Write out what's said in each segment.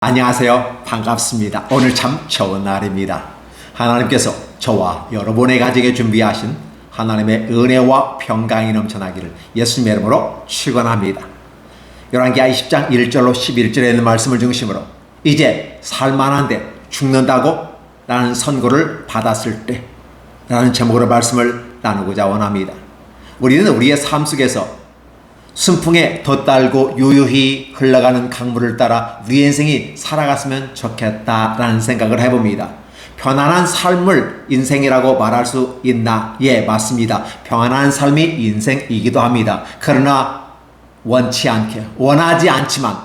안녕하세요. 반갑습니다. 오늘 참 좋은 날입니다. 하나님께서 저와 여러분의 가정에 준비하신 하나님의 은혜와 평강이 넘쳐나기를 예수님의 이름으로 축원합니다. 열왕기하 20장 1절로 11절에 있는 말씀을 중심으로 이제 살만한데 죽는다고 라는 선고를 받았을 때 라는 제목으로 말씀을 나누고자 원합니다. 우리는 우리의 삶 속에서 순풍에 덧달고 유유히 흘러가는 강물을 따라 우리 인생이 살아갔으면 좋겠다라는 생각을 해봅니다. 편안한 삶을 인생이라고 말할 수 있나? 예, 맞습니다. 평안한 삶이 인생이기도 합니다. 그러나 원하지 않지만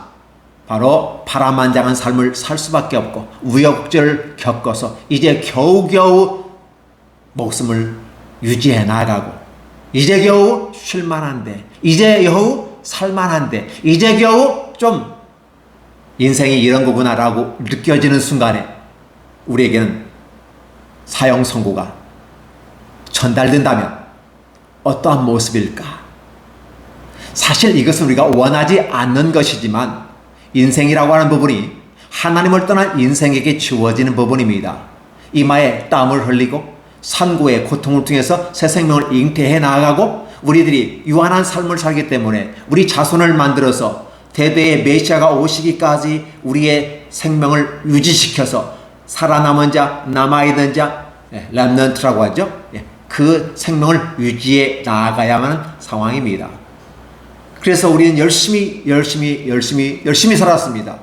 바로 파란만장한 삶을 살 수밖에 없고 우여곡절을 겪어서 이제 겨우겨우 목숨을 유지해 나가고 이제 겨우 쉴만한데, 이제 겨우 살만한데, 이제 겨우 좀 인생이 이런 거구나라고 느껴지는 순간에 우리에게는 사형 선고가 전달된다면 어떠한 모습일까? 사실 이것은 우리가 원하지 않는 것이지만 인생이라고 하는 부분이 하나님을 떠난 인생에게 주어지는 부분입니다. 이마에 땀을 흘리고 산고의 고통을 통해서 새 생명을 잉태해 나아가고 우리들이 유한한 삶을 살기 때문에 우리 자손을 만들어서 대대의 메시아가 오시기까지 우리의 생명을 유지시켜서 살아남은 자, 남아있는 자, 렘넌트라고 하죠. 그 생명을 유지해 나아가야만 하는 상황입니다. 그래서 우리는 열심히 살았습니다.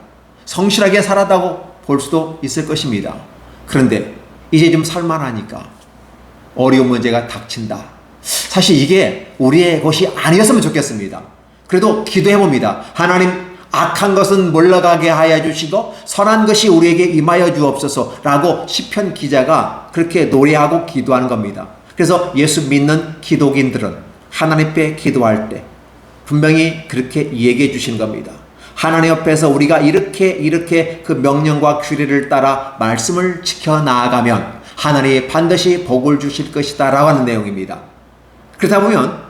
성실하게 살았다고 볼 수도 있을 것입니다. 그런데 이제 좀 살만하니까 어려운 문제가 닥친다. 사실 이게 우리의 것이 아니었으면 좋겠습니다. 그래도 기도해 봅니다. 하나님, 악한 것은 물러가게 하여 주시고 선한 것이 우리에게 임하여 주옵소서 라고 시편 기자가 그렇게 노래하고 기도하는 겁니다. 그래서 예수 믿는 기독인들은 하나님 앞에 기도할 때 분명히 그렇게 얘기해 주시는 겁니다. 하나님 앞에서 우리가 이렇게 그 명령과 규례를 따라 말씀을 지켜 나아가면 하나님이 반드시 복을 주실 것이다 라고 하는 내용입니다. 그러다 보면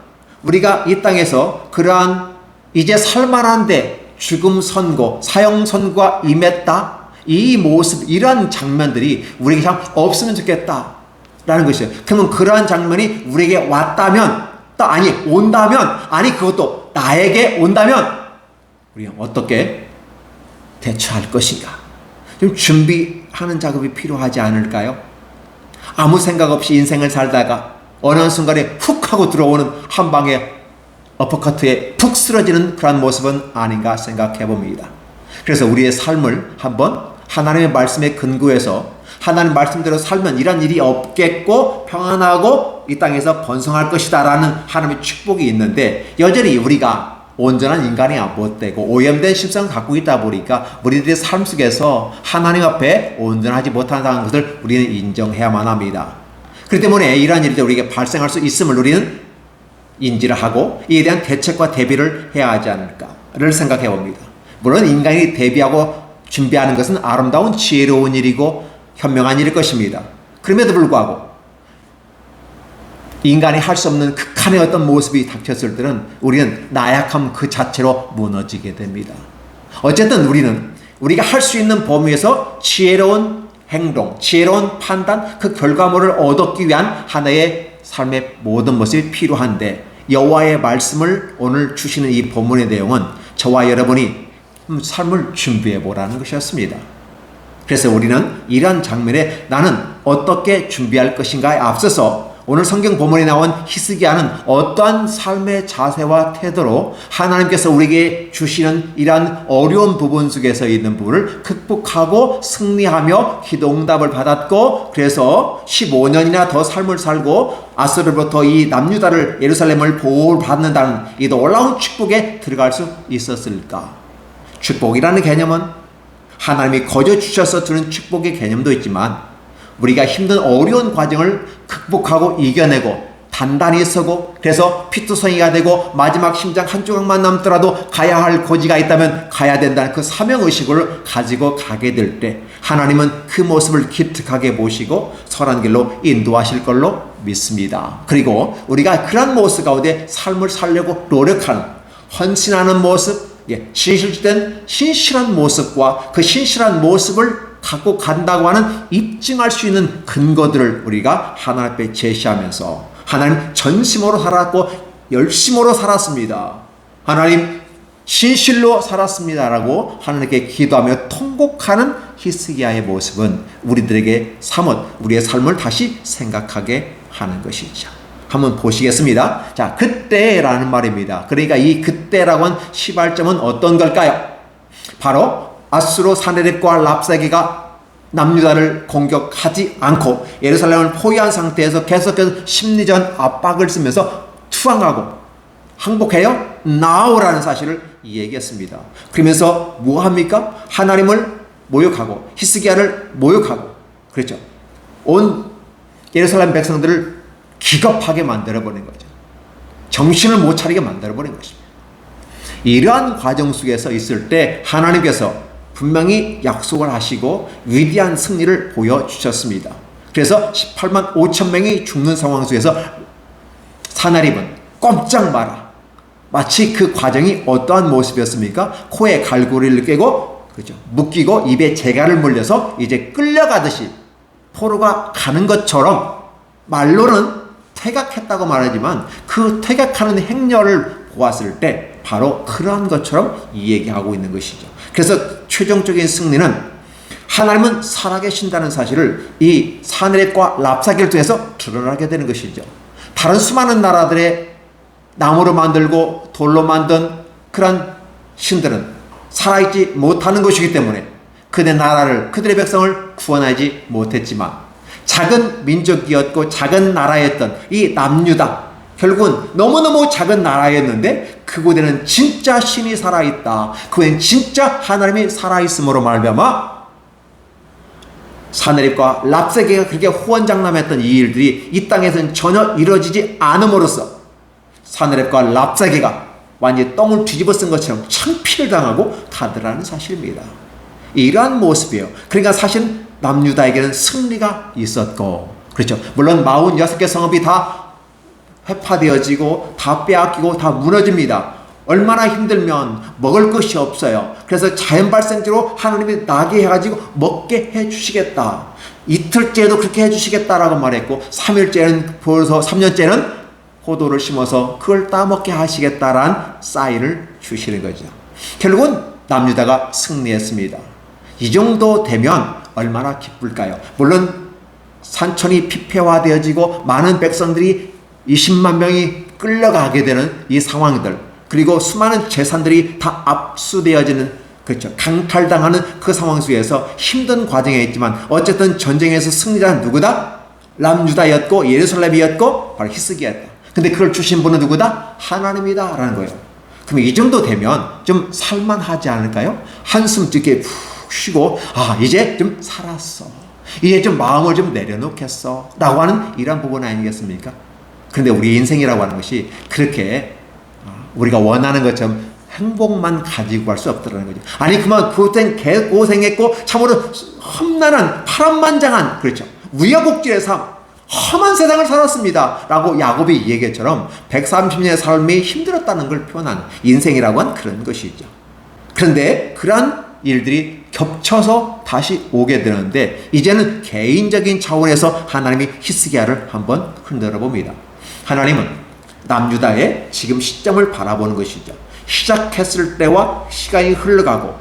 우리가 이 땅에서 그러한 이제 살만한데 죽음 선고, 사형 선고가 임했다, 이 모습, 이러한 장면들이 우리에게 참 없으면 좋겠다 라는 것이에요. 그러면 그러한 장면이 우리에게 왔다면, 온다면, 그것도 나에게 온다면 우리는 어떻게 대처할 것인가? 좀 준비하는 작업이 필요하지 않을까요? 아무 생각 없이 인생을 살다가 어느 순간에 훅 하고 들어오는 한 방의 어퍼커트에 푹 쓰러지는 그런 모습은 아닌가 생각해 봅니다. 그래서 우리의 삶을 한번 하나님의 말씀에 근거해서 하나님 말씀대로 살면 이런 일이 없겠고 평안하고 이 땅에서 번성할 것이다 라는 하나님의 축복이 있는데 여전히 우리가 온전한 인간이 못 되고 오염된 심성을 갖고 있다 보니까 우리들의 삶 속에서 하나님 앞에 온전하지 못한다는 것을 우리는 인정해야만 합니다. 그렇기 때문에 이러한 일이 우리에게 발생할 수 있음을 우리는 인지를 하고 이에 대한 대책과 대비를 해야 하지 않을까를 생각해 봅니다. 물론 인간이 대비하고 준비하는 것은 아름다운 지혜로운 일이고 현명한 일일 것입니다. 그럼에도 불구하고 인간이 할 수 없는 극한의 어떤 모습이 닥쳤을 때는 우리는 나약함 그 자체로 무너지게 됩니다. 어쨌든 우리가 할 수 있는 범위에서 지혜로운 행동, 지혜로운 판단, 그 결과물을 얻기 위한 하나의 삶의 모든 모습이 필요한데 여호와의 말씀을 오늘 주시는 이 본문의 내용은 저와 여러분이 삶을 준비해 보라는 것이었습니다. 그래서 우리는 이러한 장면에 나는 어떻게 준비할 것인가에 앞서서 오늘 성경 본문에 나온 히스기야는 어떠한 삶의 자세와 태도로 하나님께서 우리에게 주시는 이러한 어려운 부분 속에서 있는 부분을 극복하고 승리하며 기도응답을 받았고 그래서 15년이나 더 삶을 살고 아수르로부터 이 남유다를 예루살렘을 보호받는다는 이 놀라운 축복에 들어갈 수 있었을까? 축복이라는 개념은 하나님이 거저 주셔서 주는 축복의 개념도 있지만 우리가 힘든 어려운 과정을 극복하고 이겨내고 단단히 서고 그래서 피투성이가 되고 마지막 심장 한 조각만 남더라도 가야 할 고지가 있다면 가야 된다는 그 사명의식을 가지고 가게 될 때 하나님은 그 모습을 기특하게 보시고 선한 길로 인도하실 걸로 믿습니다. 그리고 우리가 그런 모습 가운데 삶을 살려고 노력하는 헌신하는 모습 진실된 신실한 모습과 그 신실한 모습을 갖고 간다고 하는 입증할 수 있는 근거들을 우리가 하나님 앞에 제시하면서 하나님 전심으로 살았고 열심으로 살았습니다. 하나님 신실로 살았습니다라고 하나님께 기도하며 통곡하는 히스기야의 모습은 우리들에게 사뭇 우리의 삶을 다시 생각하게 하는 것이죠. 한번 보시겠습니다. 자, 그때라는 말입니다. 그러니까 이 그때라고 한 시발점은 어떤 걸까요? 바로 아수르 사네립과 랍사게가 남유다를 공격하지 않고 예루살렘을 포위한 상태에서 계속해서 심리전 압박을 쓰면서 투항하고 항복해요? 나오라는 사실을 얘기했습니다. 그러면서 뭐 합니까? 하나님을 모욕하고 히스기야를 모욕하고 그렇죠. 온 예루살렘 백성들을 기겁하게 만들어버린 거죠. 정신을 못 차리게 만들어버린 것입니다. 이러한 과정 속에서 있을 때 하나님께서 분명히 약속을 하시고 위대한 승리를 보여주셨습니다. 그래서 18만 5천 명이 죽는 상황 속에서 사나립은 꼼짝 마라. 마치 그 과정이 어떠한 모습이었습니까? 코에 갈고리를 꿰고 그렇죠. 묶이고 입에 재갈을 물려서 이제 끌려가듯이 포로가 가는 것처럼 말로는 퇴각했다고 말하지만 그 퇴각하는 행렬을 보았을 때 바로 그러한 것처럼 얘기하고 있는 것이죠. 그래서 최종적인 승리는 하나님은 살아계신다는 사실을 이 사네립과 랍사게를 통해서 드러나게 되는 것이죠. 다른 수많은 나라들의 나무로 만들고 돌로 만든 그런 신들은 살아있지 못하는 것이기 때문에 그들의 나라를 그들의 백성을 구원하지 못했지만 작은 민족이었고 작은 나라였던 이 남유다 결국은 너무너무 작은 나라였는데 그곳에는 진짜 신이 살아있다. 그곳에는 진짜 하나님이 살아있음으로 말미암아 사네립과 랍사게가 그렇게 호언장담했던 이 일들이 이 땅에서는 전혀 이루어지지 않음으로써 사네립과 랍사게가 완전히 똥을 뒤집어 쓴 것처럼 창피를 당하고 가더라는 사실입니다. 이러한 모습이에요. 그러니까 사실 남유다에게는 승리가 있었고 그렇죠. 물론 46개 성읍이 다 회파되어지고 다 빼앗기고 다 무너집니다. 얼마나 힘들면 먹을 것이 없어요. 그래서 자연발생제로 하나님이 나게 해가지고 먹게 해주시겠다. 이틀째도 그렇게 해주시겠다라고 말했고 3일째는 벌써 3년째는 포도를 심어서 그걸 따먹게 하시겠다라는 사인을 주시는 거죠. 결국은 남유다가 승리했습니다. 이 정도 되면 얼마나 기쁠까요? 물론 산천이 피폐화되어지고 많은 백성들이 20만 명이 끌려가게 되는 이 상황들 그리고 수많은 재산들이 다 압수되어지는 그렇죠. 강탈당하는 그 상황 속에서 힘든 과정에 있지만 어쨌든 전쟁에서 승리자는 누구다? 남유다였고 예루살렘이었고 바로 히스기야였다. 근데 그걸 주신 분은 누구다? 하나님이다 라는 거예요. 그럼 이 정도 되면 좀 살만하지 않을까요? 한숨 이렇게 푹 쉬고 이제 좀 살았어. 이제 좀 마음을 좀 내려놓겠어 라고 하는 이런 부분 아니겠습니까? 그런데 우리 인생이라고 하는 것이 그렇게 우리가 원하는 것처럼 행복만 가지고 갈 수 없다는 거죠. 아니 그만 고생했고 참으로 험난한 파란만장한 그렇죠. 우여곡절의 삶 험한 세상을 살았습니다 라고 야곱이 얘기했처럼 130년의 삶이 힘들었다는 걸 표현한 인생이라고 한 그런 것이죠. 그런데 그러한 일들이 겹쳐서 다시 오게 되는데 이제는 개인적인 차원에서 하나님이 히스기야를 한번 흔들어 봅니다. 하나님은 남유다의 지금 시점을 바라보는 것이죠. 시작했을 때와 시간이 흘러가고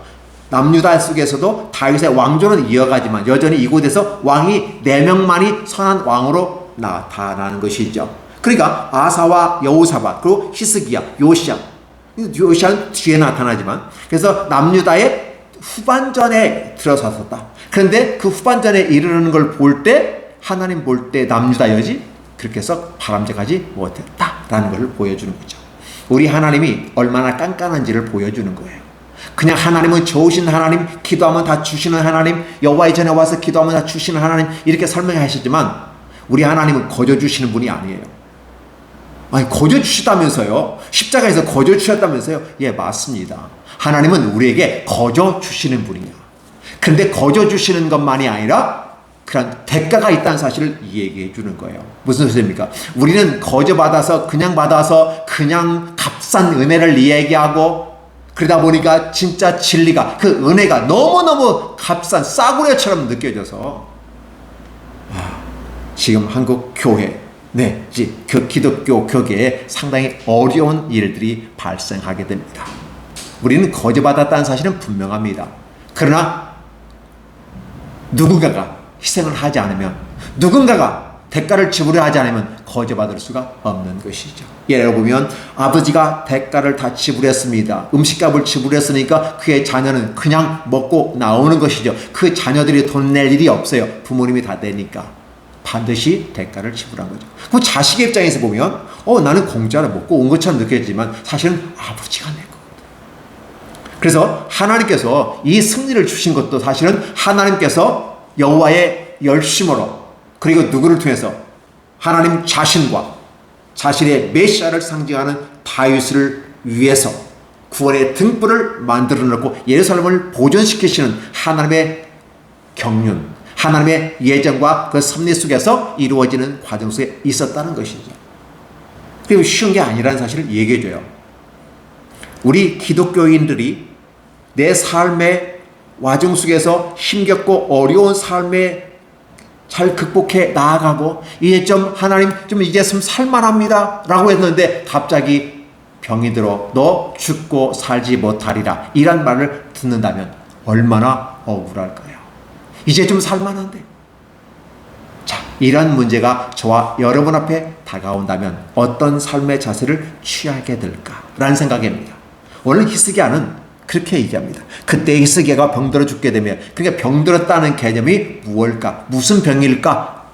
남유다 속에서도 다윗의 왕조는 이어가지만 여전히 이곳에서 왕이 4명만이 선한 왕으로 나타나는 것이죠. 그러니까 아사와 여호사밧 그리고 히스기야, 요시야는 뒤에 나타나지만 그래서 남유다의 후반전에 들어섰다. 그런데 그 후반전에 이르는 걸 볼 때 하나님 볼 때 남유다여지 그렇게 해서 바람직하지 못했다라는 걸 보여주는 거죠. 우리 하나님이 얼마나 깐깐한지를 보여주는 거예요. 그냥 하나님은 좋으신 하나님, 기도하면 다 주시는 하나님, 여호와의 전에 와서 기도하면 다 주시는 하나님 이렇게 설명하시지만 우리 하나님은 거저 주시는 분이 아니에요. 아니 거저 주시다면서요. 십자가에서 거저 주셨다면서요. 예, 맞습니다. 하나님은 우리에게 거저 주시는 분이야. 근데 거저 주시는 것만이 아니라 그런 대가가 있다는 사실을 얘기해 주는 거예요. 무슨 소리입니까? 우리는 거저 받아서 그냥 값싼 은혜를 얘기하고 그러다 보니까 진짜 진리가, 그 은혜가 너무너무 값싼 싸구려처럼 느껴져서 지금 한국 교회, 그 기독교 교계에 상당히 어려운 일들이 발생하게 됩니다. 우리는 거저받았다는 사실은 분명합니다. 그러나 누군가가 희생을 하지 않으면, 누군가가 대가를 지불을 하지 않으면 거저받을 수가 없는 것이죠. 예를 보면 아버지가 대가를 다 지불했습니다. 음식값을 지불했으니까 그의 자녀는 그냥 먹고 나오는 것이죠. 그 자녀들이 돈 낼 일이 없어요. 부모님이 다 내니까. 반드시 대가를 지불한 거죠. 그럼 자식의 입장에서 보면 나는 공짜로 먹고 온 것처럼 느껴지지만 사실은 아버지가 낸 거거든요. 그래서 하나님께서 이 승리를 주신 것도 사실은 하나님께서 여호와의 열심으로, 그리고 누구를 통해서? 하나님 자신과 자신의 메시아를 상징하는 다윗을 위해서 구원의 등불을 만들어 놓고 예루살렘을 보존시키시는 하나님의 경륜, 하나님의 예정과 그 섭리 속에서 이루어지는 과정 속에 있었다는 것이죠. 그리고 쉬운 게 아니라는 사실을 얘기해줘요. 우리 기독교인들이 내 삶의 와중 속에서 힘겹고 어려운 삶에 잘 극복해 나아가고 이제 좀 하나님 좀 이제 좀 살만합니다 라고 했는데 갑자기 병이 들어 너 죽고 살지 못하리라 이란 말을 듣는다면 얼마나 억울할까요? 이제 좀 살만한데. 자, 이런 문제가 저와 여러분 앞에 다가온다면 어떤 삶의 자세를 취하게 될까라는 생각입니다. 오늘 히스기야는 그렇게 얘기합니다. 그때 히스기야가 병들어 죽게 되면, 그러니까 병들었다는 개념이 무엇일까? 무슨 병일까?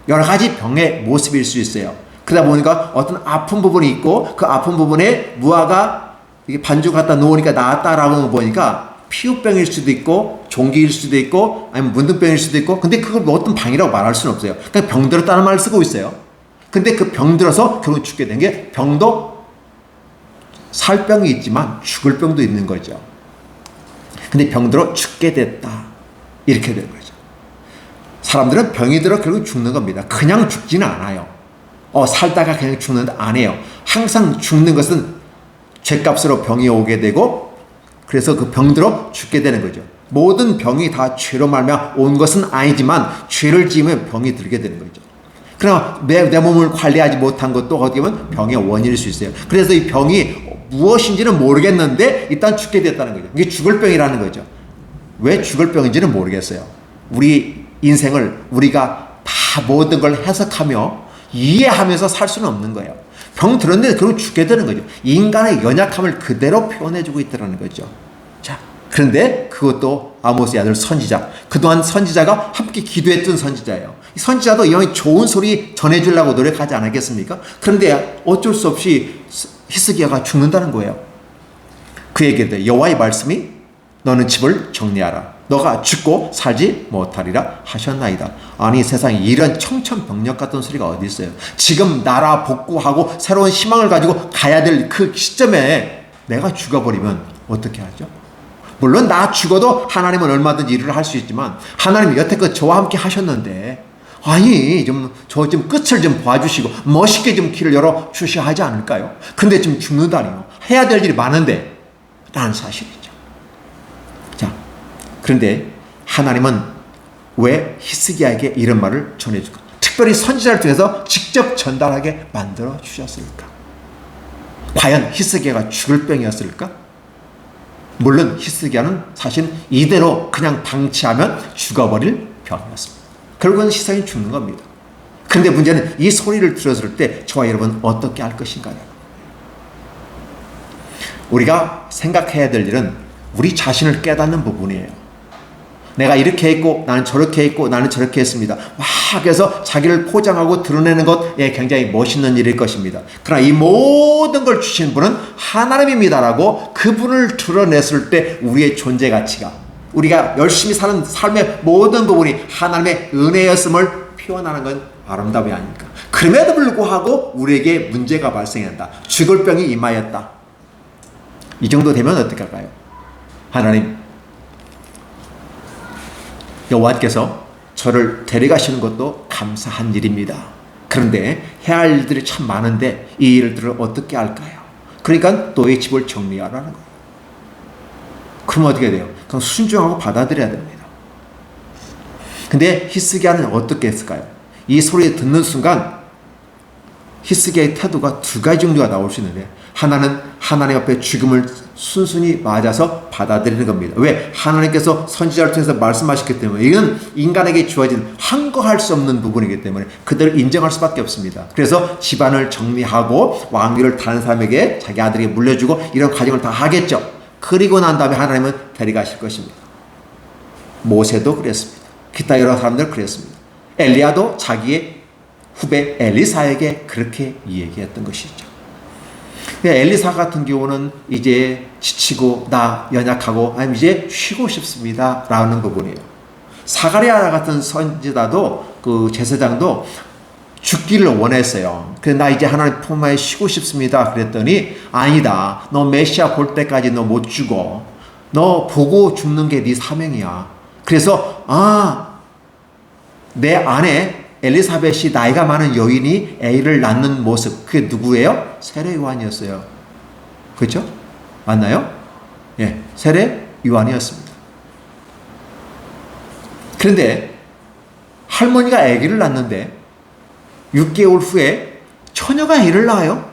여러 가지 병의 모습일 수 있어요. 그러다 보니까 어떤 아픈 부분이 있고 그 아픈 부분에 무화가 이게 반죽 갖다 놓으니까 나았다라고 보니까 피부병일 수도 있고 종기일 수도 있고 아니면 문둥병일 수도 있고, 근데 그걸 어떤 병이라고 말할 수는 없어요. 그냥 병들었다는 말을 쓰고 있어요. 근데 그 병들어서 결국 죽게 된 게, 병도 살 병이 있지만 죽을 병도 있는 거죠. 근데 병들어 죽게 됐다. 이렇게 된 거죠. 사람들은 병이 들어 결국 죽는 겁니다. 그냥 죽지는 않아요. 살다가 그냥 죽는 아니에요. 항상 죽는 것은 죄값으로 병이 오게 되고, 그래서 그 병들어 죽게 되는 거죠. 모든 병이 다 죄로 말미암아 온 것은 아니지만 죄를 지으면 병이 들게 되는 거죠. 그러나 내 몸을 관리하지 못한 것도 어떻게 보면 병의 원인일 수 있어요. 그래서 이 병이 무엇인지는 모르겠는데 일단 죽게 됐다는 거죠. 이게 죽을 병이라는 거죠. 왜 죽을 병인지는 모르겠어요. 우리 인생을 우리가 다 모든 걸 해석하며 이해하면서 살 수는 없는 거예요. 병 들었는데 결국 죽게 되는 거죠. 인간의 연약함을 그대로 표현해주고 있다는 거죠. 자, 그런데 그것도 아모스의 아들 선지자, 그동안 선지자가 함께 기도했던 선지자예요. 이 선지자도 이 좋은 소리 전해주려고 노력하지 않았겠습니까? 그런데 어쩔 수 없이 히스기야가 죽는다는 거예요. 그에게 여호와의 말씀이 너는 집을 정리하라. 너가 죽고 살지 못하리라 하셨나이다. 아니, 세상에 이런 청천벽력 같은 소리가 어디 있어요? 지금 나라 복구하고 새로운 희망을 가지고 가야 될 그 시점에 내가 죽어버리면 어떻게 하죠? 물론 나 죽어도 하나님은 얼마든지 일을 할 수 있지만, 하나님이 여태껏 저와 함께 하셨는데 아니 저 좀 끝을 좀 봐주시고 멋있게 좀 길을 열어 주셔야 하지 않을까요? 근데 지금 죽는다니요. 해야 될 일이 많은데 라는 사실이죠. 자, 그런데 하나님은 왜 히스기야에게 이런 말을 전해줄까? 특별히 선지자를 통해서 직접 전달하게 만들어 주셨을까? 과연 히스기야가 죽을 병이었을까? 물론 히스기야는 사실 이대로 그냥 방치하면 죽어버릴 병이었습니다. 결국은 희생이 죽는 겁니다. 그런데 문제는 이 소리를 들었을 때 저와 여러분 어떻게 할 것인가요? 우리가 생각해야 될 일은 우리 자신을 깨닫는 부분이에요. 내가 이렇게 했고 나는 저렇게 했고 나는 저렇게 했습니다. 막 해서 자기를 포장하고 드러내는 것, 굉장히 멋있는 일일 것입니다. 그러나 이 모든 걸 주신 분은 하나님입니다라고 그분을 드러냈을 때 우리의 존재 가치가, 우리가 열심히 사는 삶의 모든 부분이 하나님의 은혜였음을 표현하는 건 아름다움이 아닙니까? 그럼에도 불구하고 우리에게 문제가 발생한다. 죽을 병이 임하였다. 이 정도 되면 어떻게 할까요? 하나님, 여호와께서 저를 데려가시는 것도 감사한 일입니다. 그런데 해야 할 일들이 참 많은데 이 일들을 어떻게 할까요? 그러니까 너의 집을 정리하라는 거예요. 그럼 어떻게 돼요? 그럼 순종하고 받아들여야 됩니다. 근데 히스기야는 어떻게 했을까요? 이 소리를 듣는 순간 히스기야의 태도가 두 가지 종류가 나올 수 있는데, 하나는 하나님 앞에 죽음을 순순히 맞아서 받아들이는 겁니다. 왜? 하나님께서 선지자를 통해서 말씀하셨기 때문에. 이건 인간에게 주어진 항거할 수 없는 부분이기 때문에 그들을 인정할 수밖에 없습니다. 그래서 집안을 정리하고 왕위를 다른 사람에게, 자기 아들에게 물려주고 이런 과정을 다 하겠죠. 그리고 난 다음에 하나님은 데려가실 것입니다. 모세도 그랬습니다. 기타 여러 사람들 그랬습니다. 엘리야도 자기의 후배 엘리사에게 그렇게 얘기했던 것이죠. 엘리사 같은 경우는 이제 지치고 나 연약하고 아니면 이제 쉬고 싶습니다 라는 부분이에요. 사가랴 같은 선지자도, 그 제사장도 죽기를 원했어요. 그래서 나 이제 하나님 품에 쉬고 싶습니다 그랬더니, 아니다, 너 메시아 볼 때까지 너 못 죽어. 너 보고 죽는 게 네 사명이야. 그래서 내 아내 엘리사벳이 나이가 많은 여인이 애를 낳는 모습, 그게 누구예요? 세례 요한이었어요. 그렇죠? 맞나요? 예, 세례 요한이었습니다. 그런데 할머니가 아기를 낳는데 6개월 후에 처녀가 애를 낳아요.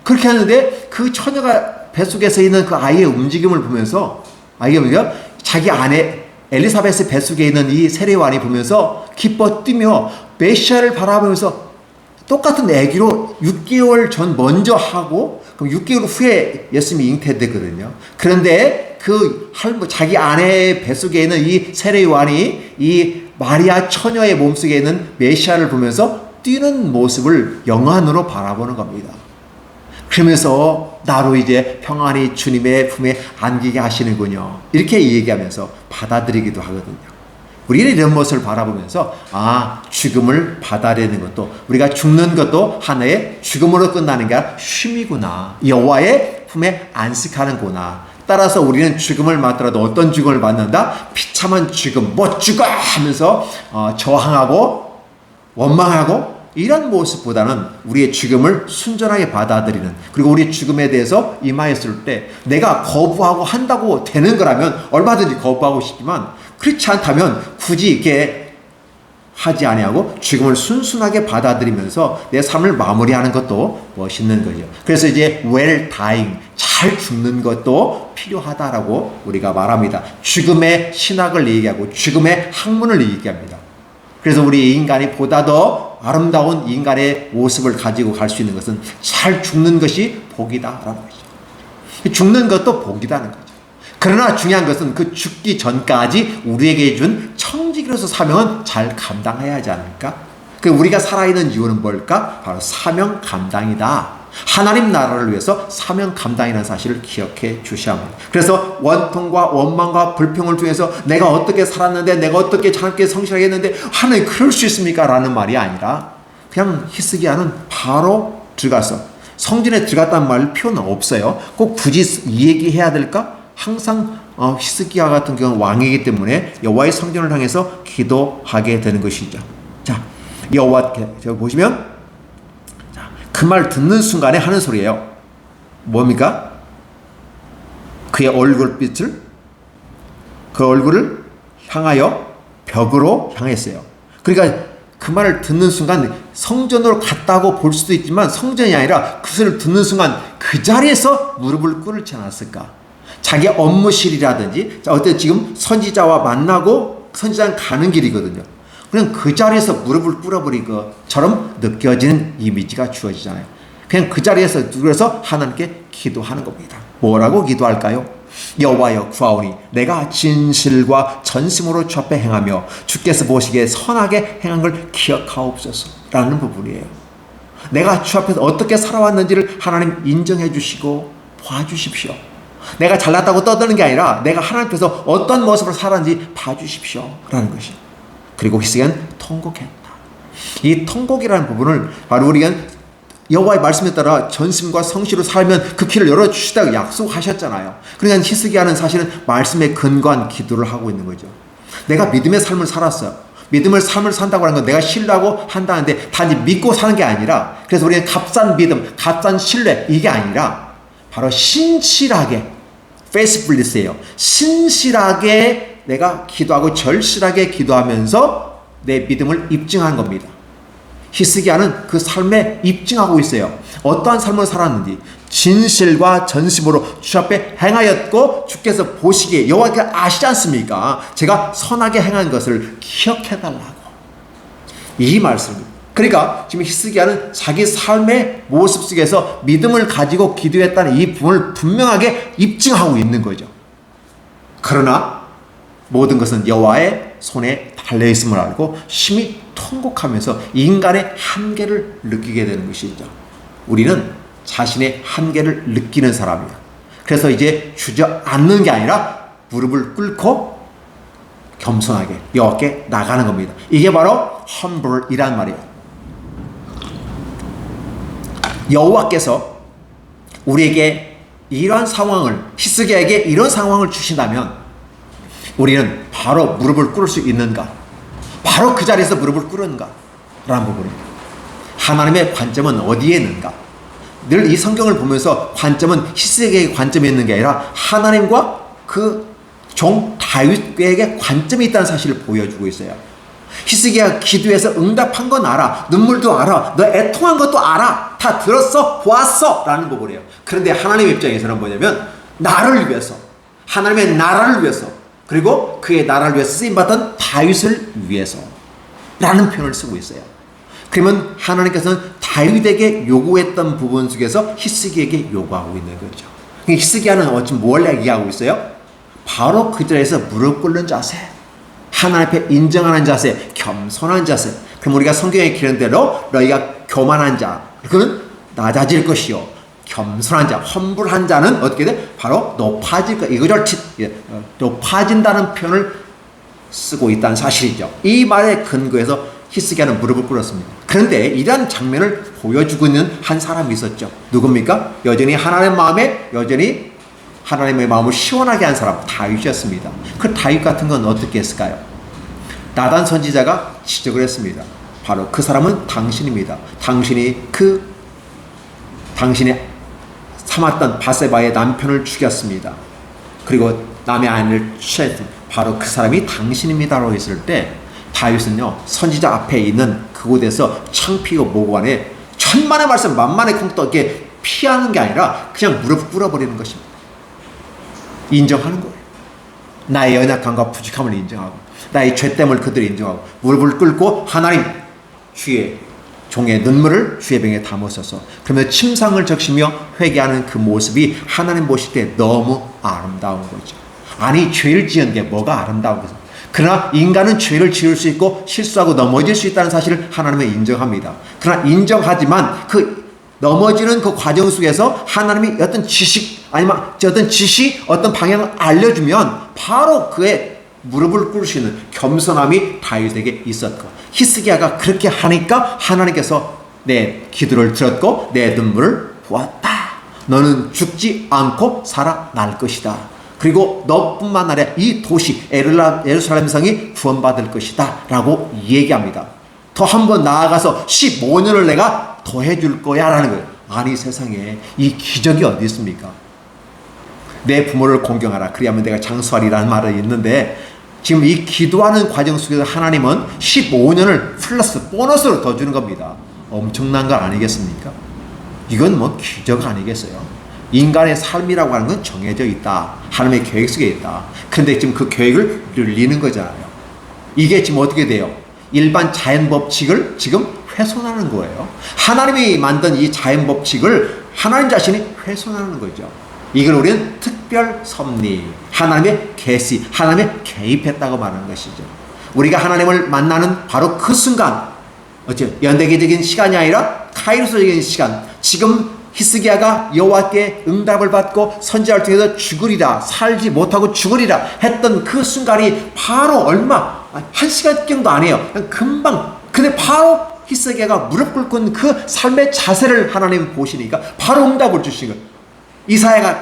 그렇게 하는데 그 처녀가 뱃속에서 있는 그 아이의 움직임을 보면서, 아이가 뭐냐? 자기 아내 엘리사벳의 뱃속에 있는 이 세례 요한이 보면서 기뻐 뛰며 메시아를 바라보면서 똑같은 아기로 6개월 전 먼저 하고, 그럼 6개월 후에 예수님이 잉태되거든요. 그런데 그 자기 아내의 뱃속에 있는 이 세례 요한이 이 마리아 처녀의 몸속에 있는 메시아를 보면서 뛰는 모습을 영안으로 바라보는 겁니다. 그러면서 나로 이제 평안히 주님의 품에 안기게 하시는군요. 이렇게 얘기하면서 받아들이기도 하거든요. 우리는 이런 모습을 바라보면서 죽음을 받아들이는 것도, 우리가 죽는 것도 하나의 죽음으로 끝나는 게 아니라 쉼이구나. 여호와의 품에 안식하는구나. 따라서 우리는 죽음을 맞더라도 어떤 죽음을 받는다? 비참한 죽음, 못 죽어 하면서 저항하고 원망하고 이런 모습보다는 우리의 죽음을 순전하게 받아들이는, 그리고 우리의 죽음에 대해서 임하였을 때 내가 거부하고 한다고 되는 거라면 얼마든지 거부하고 싶지만, 그렇지 않다면 굳이 이렇게 하지 아니하고 죽음을 순순하게 받아들이면서 내 삶을 마무리하는 것도 멋있는 거죠. 그래서 이제 well dying, 잘 죽는 것도 필요하다라고 우리가 말합니다. 죽음의 신학을 얘기하고 죽음의 학문을 얘기합니다. 그래서 우리 인간이 보다 더 아름다운 인간의 모습을 가지고 갈 수 있는 것은 잘 죽는 것이 복이다라는 거죠. 죽는 것도 복이다는 거죠. 그러나 중요한 것은 그 죽기 전까지 우리에게 준 청지기로서 사명은 잘 감당해야 하지 않을까? 우리가 살아있는 이유는 뭘까? 바로 사명 감당이다. 하나님 나라를 위해서 사명 감당이라는 사실을 기억해 주셔야 합니다. 그래서 원통과 원망과 불평을 통해서 내가 어떻게 살았는데, 내가 어떻게 하나님께 성실하게 했는데 하나님 그럴 수 있습니까? 라는 말이 아니라, 그냥 히스기야는 바로 들어가서, 성전에 들어갔다는 말 표현은 없어요. 꼭 굳이 이 얘기해야 될까? 항상 히스기야 같은 경우는 왕이기 때문에 여호와의 성전을 향해서 기도하게 되는 것이죠. 자, 여호와께 보시면 그 말 듣는 순간에 하는 소리예요. 뭡니까? 그의 얼굴빛을, 그 얼굴을 향하여 벽으로 향했어요. 그러니까 그 말을 듣는 순간 성전으로 갔다고 볼 수도 있지만 성전이 아니라 그 소리를 듣는 순간 그 자리에서 무릎을 꿇지 않았을까? 자기 업무실이라든지, 어때 지금 선지자와 만나고 선지자는 가는 길이거든요. 그냥 그 자리에서 무릎을 꿇어버린 것처럼 느껴지는 이미지가 주어지잖아요. 그냥 그 자리에서 누워서 하나님께 기도하는 겁니다. 뭐라고 기도할까요? 여호와여 구하오니 내가 진실과 전심으로 주 앞에 행하며 주께서 보시기에 선하게 행한 걸 기억하옵소서 라는 부분이에요. 내가 주 앞에서 어떻게 살아왔는지를 하나님 인정해 주시고 봐주십시오. 내가 잘났다고 떠드는 게 아니라 내가 하나님 앞에서 어떤 모습을 살았는지 봐주십시오 라는 것이에요. 그리고 히스기야는 통곡했다. 이 통곡이라는 부분을 바로 우리가 여호와의 말씀에 따라 전심과 성실로 살면 그 길을 열어주시다고 약속하셨잖아요. 그러니까 히스기야는 사실은 말씀에 근거한 기도를 하고 있는 거죠. 내가 믿음의 삶을 살았어요. 믿음의 삶을 산다고 하는 건 내가 신뢰하고 한다는데 단지 믿고 사는 게 아니라, 그래서 우리는 값싼 믿음, 값싼 신뢰, 이게 아니라 바로 신실하게 faithfulness예요. 신실하게 내가 기도하고 절실하게 기도하면서 내 믿음을 입증한 겁니다. 히스기야는 그 삶에 입증하고 있어요. 어떠한 삶을 살았는지 진실과 전심으로 주 앞에 행하였고 주께서 보시기에 여호와께 아시지 않습니까? 제가 선하게 행한 것을 기억해달라고. 이 말씀입니다. 그러니까 지금 히스기야는 자기 삶의 모습 속에서 믿음을 가지고 기도했다는 이 부분을 분명하게 입증하고 있는 거죠. 그러나 모든 것은 여호와의 손에 달려있음을 알고 심히 통곡하면서 인간의 한계를 느끼게 되는 것이죠. 우리는 자신의 한계를 느끼는 사람이에요. 그래서 이제 주저앉는 게 아니라 무릎을 꿇고 겸손하게 여호와께 나가는 겁니다. 이게 바로 humble이란 말이에요. 여호와께서 우리에게 이러한 상황을, 히스기야에게 이런 상황을 주신다면 우리는 바로 무릎을 꿇을 수 있는가? 바로 그 자리에서 무릎을 꿇는가? 라는 부분입니다. 하나님의 관점은 어디에 있는가? 늘 이 성경을 보면서 관점은 히스기야에게 관점이 있는 게 아니라 하나님과 그 종 다윗에게 관점이 있다는 사실을 보여주고 있어요. 히스기야가 기도해서 응답한 건 알아. 눈물도 알아. 너 애통한 것도 알아. 다 들었어. 보았어. 라는 부분이에요. 그런데 하나님의 입장에서는 뭐냐면 나를 위해서, 하나님의 나라를 위해서, 그리고 그의 나라를 위해서 쓰임받던 다윗을 위해서 라는 표현을 쓰고 있어요. 그러면 하나님께서는 다윗에게 요구했던 부분 속에서 히스기야에게 요구하고 있는 거죠. 히스기야는 지금 뭘 얘기하고 있어요? 바로 그 자리에서 무릎 꿇는 자세, 하나님 앞에 인정하는 자세, 겸손한 자세. 그럼 우리가 성경에 기른 대로 너희가 교만한 자, 그는 낮아질 것이요, 겸손한 자, 험불한 자는 어떻게 돼? 바로 높아질 것. 이거를 높아진다는 표현을 쓰고 있다는 사실이죠. 이 말에 근거해서 히스기야는 무릎을 꿇었습니다. 그런데 이러한 장면을 보여주고 있는 한 사람이 있었죠. 누굽니까? 여전히 하나님의 마음에, 여전히 하나님의 마음을 시원하게 한 사람, 다윗이었습니다. 그 다윗 같은 건 어떻게 했을까요? 나단 선지자가 지적을 했습니다. 바로 그 사람은 당신입니다. 당신이 삼았던 바세바의 남편을 죽였습니다. 그리고 남의 아내를 취했습니다. 바로 그 사람이 당신입니다라고 했을 때 다윗은요, 선지자 앞에 있는 그곳에서 창피고 모관에 천만의 말씀 만만의 콩떡 이렇게 피하는 게 아니라 그냥 무릎 꿇어버리는 것입니다. 인정하는 거예요. 나의 연약함과 부족함을 인정하고 나의 죄됨을 그들이 인정하고 무릎을 꿇고 하나님, 주의 종의 눈물을 주의 병에 담으소서. 그러면 침상을 적시며 회개하는 그 모습이 하나님 보실 때 너무 아름다운 거죠. 아니, 죄를 지은 게 뭐가 아름다운 거죠. 그러나 인간은 죄를 지을 수 있고 실수하고 넘어질 수 있다는 사실을 하나님은 인정합니다. 그러나 인정하지만 그 넘어지는 그 과정 속에서 하나님이 어떤 지식, 아니면 어떤 지시, 어떤 방향을 알려주면 바로 그의 무릎을 꿇을 수 있는 겸손함이 다윗에게 있었고, 히스기야가 그렇게 하니까 하나님께서 내 기도를 들었고 내 눈물을 보았다. 너는 죽지 않고 살아날 것이다. 그리고 너뿐만 아니라 이 도시 예루살렘 성이 구원받을 것이다 라고 얘기합니다. 더 한번 나아가서 15년을 내가 더 해줄 거야 라는 거예요. 아니, 세상에 이 기적이 어디 있습니까? 내 부모를 공경하라 그리하면 내가 장수하리라는 말이 있는데, 지금 이 기도하는 과정 속에서 하나님은 15년을 플러스 보너스로 더 주는 겁니다. 엄청난 건 아니겠습니까? 이건 뭐 기적 아니겠어요? 인간의 삶이라고 하는 건 정해져 있다. 하나님의 계획 속에 있다. 그런데 지금 그 계획을 늘리는 거잖아요. 이게 지금 어떻게 돼요? 일반 자연 법칙을 지금 훼손하는 거예요. 하나님이 만든 이 자연 법칙을 하나님 자신이 훼손하는 거죠. 이걸 우리는 특별 섭리, 하나님의 계시, 하나님의 개입했다고 말하는 것이죠. 우리가 하나님을 만나는 바로 그 순간, 연대기적인 시간이 아니라 카이로스적인 시간, 지금 히스기야가 여호와께 응답을 받고 선지자를 통해서 죽으리라, 살지 못하고 죽으리라 했던 그 순간이 바로 얼마, 1시간경도 아니에요. 그냥 금방. 근데 바로 히스기야가 무릎 꿇고 그 삶의 자세를 하나님 보시니까 바로 응답을 주신 거예요. 이사야가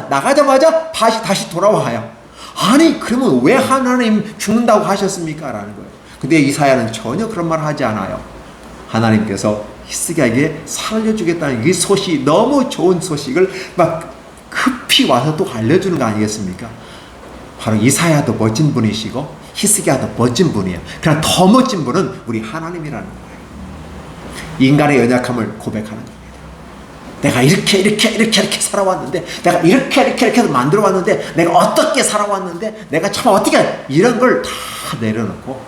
나가자마자 다시 돌아와요. 아니, 그러면 왜 하나님 죽는다고 하셨습니까? 라는 거예요. 근데 이사야는 전혀 그런 말을 하지 않아요. 하나님께서 히스기야에게 살려주겠다는 이 소식, 너무 좋은 소식을 막 급히 급히 와서 또 알려주는 거 아니겠습니까? 바로 이사야도 멋진 분이시고 히스기야도 멋진 분이에요. 그러나 더 멋진 분은 우리 하나님이라는 거예요. 인간의 연약함을 고백하는 겁니다. 내가 이렇게 살아왔는데, 내가 이렇게 해서 만들어 왔는데, 내가 어떻게 살아왔는데, 내가 참 어떻게, 이런 걸 다 내려놓고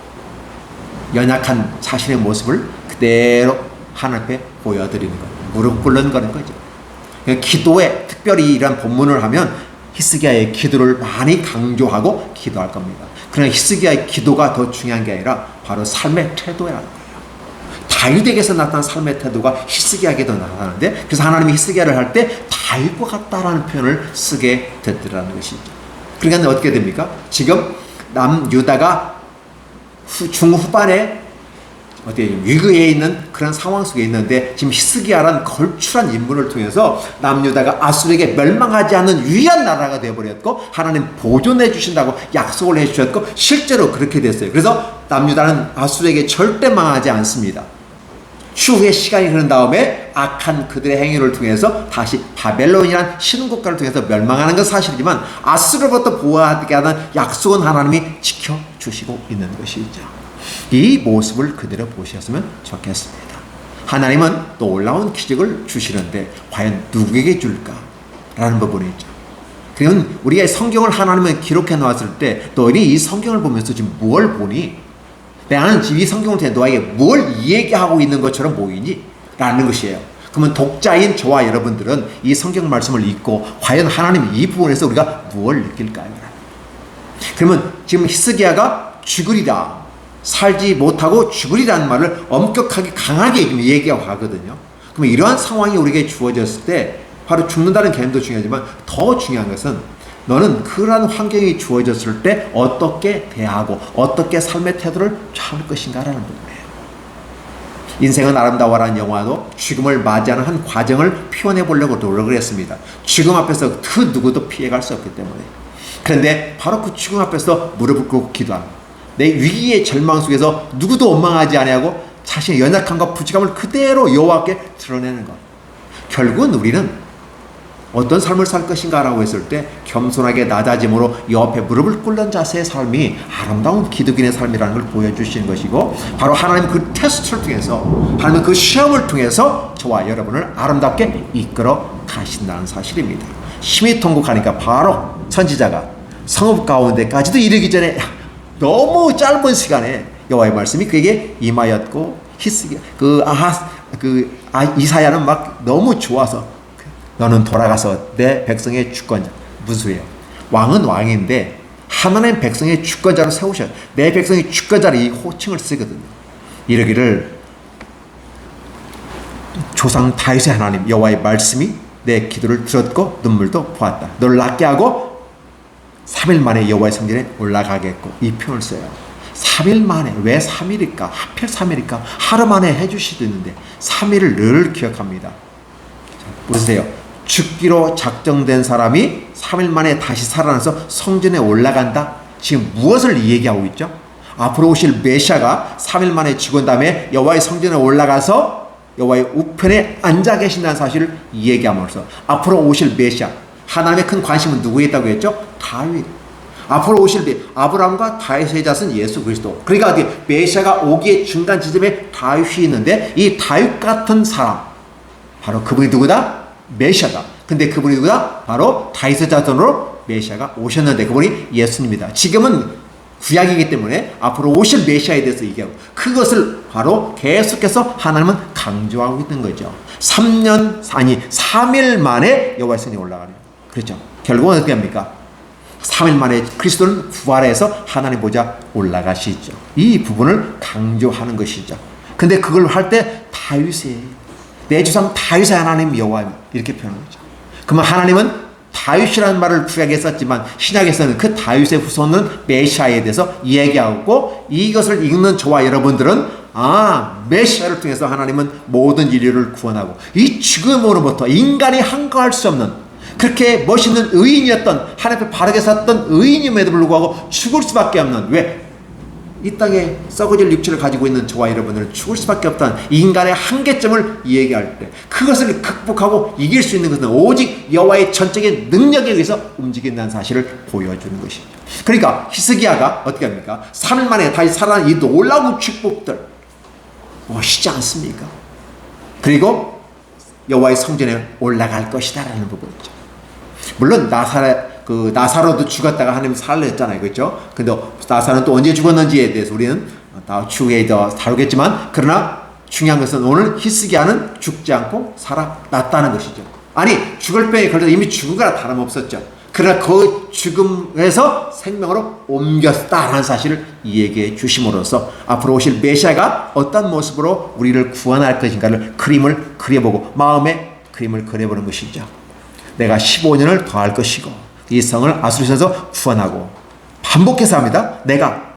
연약한 자신의 모습을 그대로 하나님 앞에 보여드리는 거예요. 무릎 꿇는 거죠. 기도에 특별히 이런 본문을 하면 히스기야의 기도를 많이 강조하고 기도할 겁니다. 그러나 히스기야의 기도가 더 중요한 게 아니라 바로 삶의 태도라는 거예요. 다윗에게서 나타난 삶의 태도가 히스기야에게도 나타나는데, 그래서 하나님이 히스기야를 할 때 다윗과 같다라는 표현을 쓰게 됐더라는 것이죠. 그러니까 어떻게 됩니까? 지금 남유다가 중후반에 어디 위기에 있는 그런 상황 속에 있는데, 지금 히스기야라는 걸출한 인물을 통해서 남유다가 아수르에게 멸망하지 않는 유일한 나라가 되어버렸고, 하나님 보존해 주신다고 약속을 해주셨고 실제로 그렇게 됐어요. 그래서 남유다는 아수르에게 절대 망하지 않습니다. 추후에 시간이 흐른 다음에 악한 그들의 행위를 통해서 다시 바벨론이라는 신국가를 통해서 멸망하는 건 사실이지만, 아수르로부터 보호하게 하는 약속은 하나님이 지켜주시고 있는 것이죠. 이 모습을 그대로 보셨으면 좋겠습니다. 하나님은 또 놀라운 기적을 주시는데 과연 누구에게 줄까? 라는 부분이죠. 그러면 우리가 성경을 하나님은 기록해 놓았을 때 너희들이 이 성경을 보면서 지금 무엇을 보니? 나는 이 성경을 통해 너에게 뭘 얘기하고 있는 것처럼 보이니? 라는 것이에요. 그러면 독자인 저와 여러분들은 이 성경 말씀을 읽고 과연 하나님 이 부분에서 우리가 무엇을 느낄까요? 그러면 지금 히스기야가 죽으리다, 살지 못하고 죽으리라는 말을 엄격하게 강하게 얘기하고 가거든요. 그러면 이러한 상황이 우리에게 주어졌을 때 바로 죽는다는 개념도 중요하지만 더 중요한 것은 너는 그러한 환경이 주어졌을 때 어떻게 대하고 어떻게 삶의 태도를 취할 것인가라는 부분이에요. 인생은 아름다워라는 영화도 죽음을 맞이하는 한 과정을 표현해 보려고 노력을 했습니다. 죽음 앞에서 그 누구도 피해갈 수 없기 때문에. 그런데 바로 그 죽음 앞에서 무릎을 꿇고 기도합니다. 내 위기의 절망 속에서 누구도 원망하지 아니하고 자신의 연약함과 부족함을 그대로 여호와께 드러내는 것. 결국은 우리는 어떤 삶을 살 것인가라고 했을 때 겸손하게 낮아짐으로 여호와 앞에 무릎을 꿇는 자세의 삶이 아름다운 기독인의 삶이라는 걸 보여주시는 것이고, 바로 하나님 그 테스트를 통해서, 하나님 그 시험을 통해서 저와 여러분을 아름답게 이끌어 가신다는 사실입니다. 심히 통곡하니까 바로 선지자가 성읍 가운데까지도 이르기 전에 너무 짧은 시간에 여호와의 말씀이 그에게 임하였고, 히스기야 이사야는 막 너무 좋아서 너는 돌아가서 내 백성의 주권자. 무슨 소리예요? 왕은 왕인데 하나님 백성의 주권자로 세우셔. 내 백성의 주권자로 이 호칭을 쓰거든요. 이르기를 조상 다윗의 하나님 여호와의 말씀이 내 기도를 들었고 눈물도 보았다. 너를 낫게 하고 3일 만에 여호와의 성전에 올라가겠고, 이 표현을 써요. 3일 만에. 왜 3일일까? 하필 3일일까? 하루 만에 해주실 수도 있는데 3일을 늘 기억합니다. 자, 보세요. 죽기로 작정된 사람이 3일 만에 다시 살아나서 성전에 올라간다? 지금 무엇을 얘기하고 있죠? 앞으로 오실 메시아가 3일 만에 죽은 다음에 여호와의 성전에 올라가서 여호와의 우편에 앉아 계신다는 사실을 얘기함으로써 앞으로 오실 메시아, 하나님의 큰 관심은 누구에 있다고 했죠? 다윗. 앞으로 오실 아브라함과 다윗의 자손 예수 그리스도. 그러니까 메시아가 오기의 중간 지점에 다윗이 있는데, 이 다윗 같은 사람, 바로 그분이 누구다? 메시아다. 근데 그분이 누구다? 바로 다윗의 자손으로 메시아가 오셨는데 그분이 예수님이다. 지금은 구약이기 때문에 앞으로 오실 메시아에 대해서 얘기하고, 그것을 바로 계속해서 하나님은 강조하고 있는 거죠. 3일 만에 여호와의 성전에 올라가네요. 그렇죠. 결국은 어떻게 합니까? 3일 만에 그리스도는 부활해서 하나님 보좌 올라가시죠. 이 부분을 강조하는 것이죠. 근데 그걸 할 때 다윗이 내 조상 다윗의 하나님 여호와 이렇게 표현하는 거죠. 그러면 하나님은 다윗이라는 말을 구약에 썼지만 신약에서는 그 다윗의 후손은 메시아에 대해서 얘기하고, 이것을 읽는 저와 여러분들은 메시아를 통해서 하나님은 모든 인류를 구원하고 이 죽음으로부터 인간이 한가할 수 없는 그렇게 멋있는 의인이었던, 하나님 앞에 바르게 섰던 의인임에도 불구하고 죽을 수밖에 없는, 왜? 이 땅에 썩어질 육체를 가지고 있는 저와 여러분들은 죽을 수밖에 없다는 인간의 한계점을 얘기할 때 그것을 극복하고 이길 수 있는 것은 오직 여호와의 전적인 능력에 의해서 움직인다는 사실을 보여주는 것이죠. 그러니까 히스기야가 어떻게 합니까? 3일 만에 다시 살아난 이 놀라운 축복들 멋있지 않습니까? 그리고 여호와의 성전에 올라갈 것이다라는 부분이죠. 물론 나사로도 죽었다가 하나님 살려냈잖아요, 그렇죠? 근데 나사로는 또 언제 죽었는지에 대해서 우리는 추후에 더 다루겠지만, 그러나 중요한 것은 오늘 히스기야는 죽지 않고 살아났다는 것이죠. 아니, 죽을 병에 걸려서 이미 죽은 거라 다름없었죠. 그러나 그 죽음에서 생명으로 옮겼다라는 사실을 얘기해 주심으로써 앞으로 오실 메시아가 어떤 모습으로 우리를 구원할 것인가를 그림을 그려보고 마음에 그림을 그려보는 것이죠. 내가 15년을 더할 것이고 이 성을 아수르에서 구원하고, 반복해서 합니다. 내가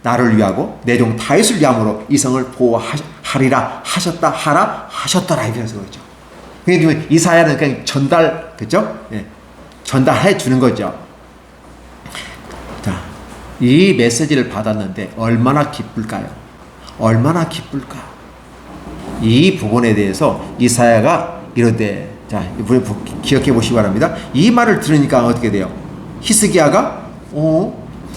나를 위하고 내 종 다윗을 위함으로 이 성을 보호하리라 하셨더라 이래서 그렇죠. 그러니까 이사야는 그냥 그죠? 예. 전달해 주는 거죠. 자, 이 메시지를 받았는데 얼마나 기쁠까요? 얼마나 기쁠까? 이 부분에 대해서 이사야가 이런데, 자, 이번에 기억해 보시기 바랍니다. 이 말을 들으니까 어떻게 돼요? 히스기야가